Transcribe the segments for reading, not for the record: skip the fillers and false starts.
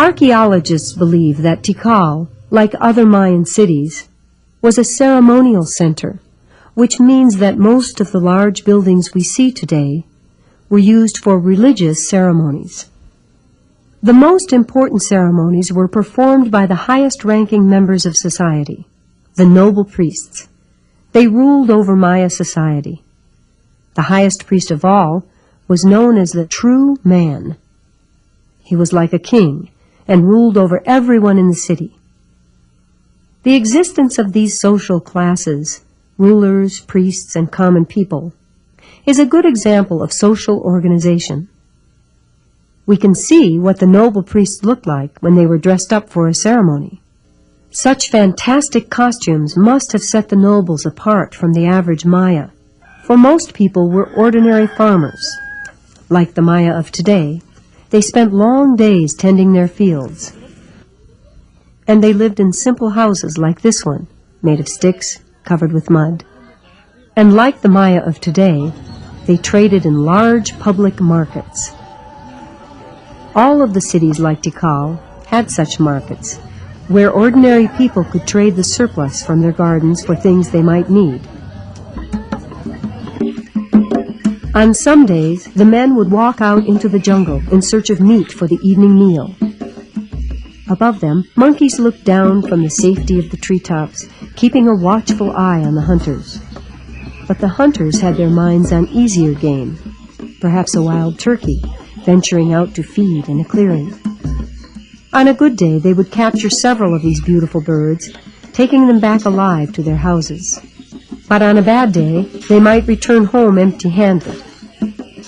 Archaeologists believe that Tikal, like other Mayan cities, was a ceremonial center, which means that most of the large buildings we see today were used for religious ceremonies. The most important ceremonies were performed by the highest-ranking members of society, the noble priests. They ruled over Maya society. The highest priest of all was known as the true man. He was like a king and ruled over everyone in the city. The existence of these social classes, rulers, priests, and common people, is a good example of social organization. We can see what the noble priests looked like when they were dressed up for a ceremony. Such fantastic costumes must have set the nobles apart from the average Maya, for most people were ordinary farmers. Like the Maya of today, they spent long days tending their fields. And they lived in simple houses like this one, made of sticks, covered with mud. And like the Maya of today, they traded in large public markets. All of the cities like Tikal had such markets, where ordinary people could trade the surplus from their gardens for things they might need. On some days, the men would walk out into the jungle in search of meat for the evening meal. Above them, monkeys looked down from the safety of the treetops, keeping a watchful eye on the hunters. But the hunters had their minds on easier game, perhaps a wild turkey, venturing out to feed in a clearing. On a good day, they would capture several of these beautiful birds, taking them back alive to their houses. But on a bad day, they might return home empty-handed.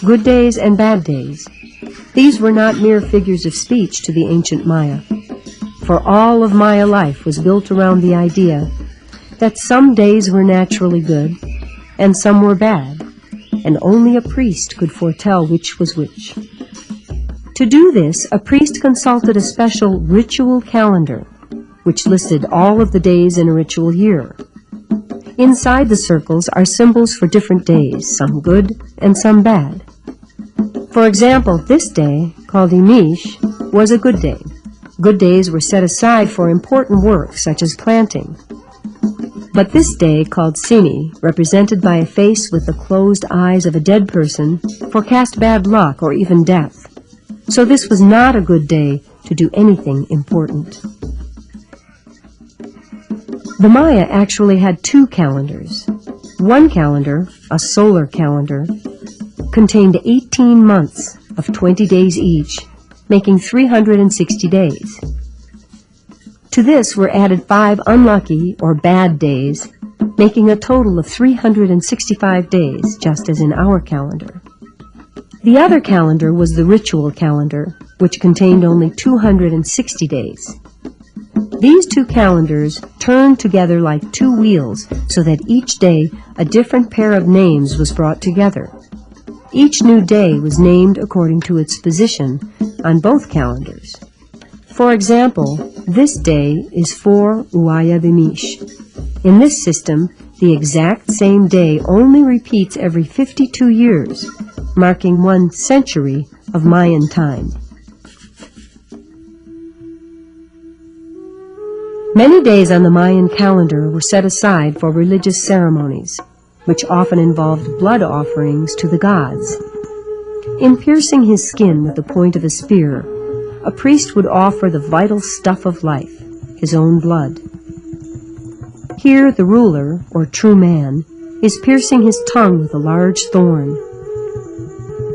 Good days and bad days. These were not mere figures of speech to the ancient Maya, for all of Maya life was built around the idea that some days were naturally good and some were bad, and only a priest could foretell which was which. To do this, a priest consulted a special ritual calendar, which listed all of the days in a ritual year. Inside the circles are symbols for different days, some good and some bad. For example, this day, called Imish, was a good day. Good days were set aside for important work, such as planting. But this day, called Sini, represented by a face with the closed eyes of a dead person, forecast bad luck or even death. So this was not a good day to do anything important. The Maya actually had two calendars. One calendar, a solar calendar, contained 18 months of 20 days each, making 360 days. To this were added 5 unlucky or bad days, making a total of 365 days, just as in our calendar. The other calendar was the ritual calendar, which contained only 260 days. These two calendars turned together like two wheels so that each day a different pair of names was brought together. Each new day was named according to its position on both calendars. For example, this day is for Uaya Bimish. In this system, the exact same day only repeats every 52 years, marking 1 century of Mayan time. Many days on the Mayan calendar were set aside for religious ceremonies, which often involved blood offerings to the gods. In piercing his skin with the point of a spear, a priest would offer the vital stuff of life, his own blood. Here the ruler, or true man, is piercing his tongue with a large thorn.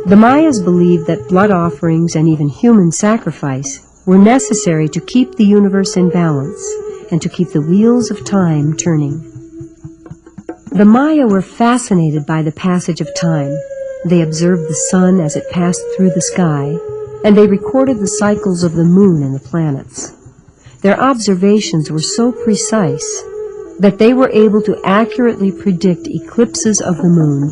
The Mayas believed that blood offerings and even human sacrifice were necessary to keep the universe in balance and to keep the wheels of time turning. The Maya were fascinated by the passage of time. They observed the sun as it passed through the sky, and they recorded the cycles of the moon and the planets. Their observations were so precise that they were able to accurately predict eclipses of the moon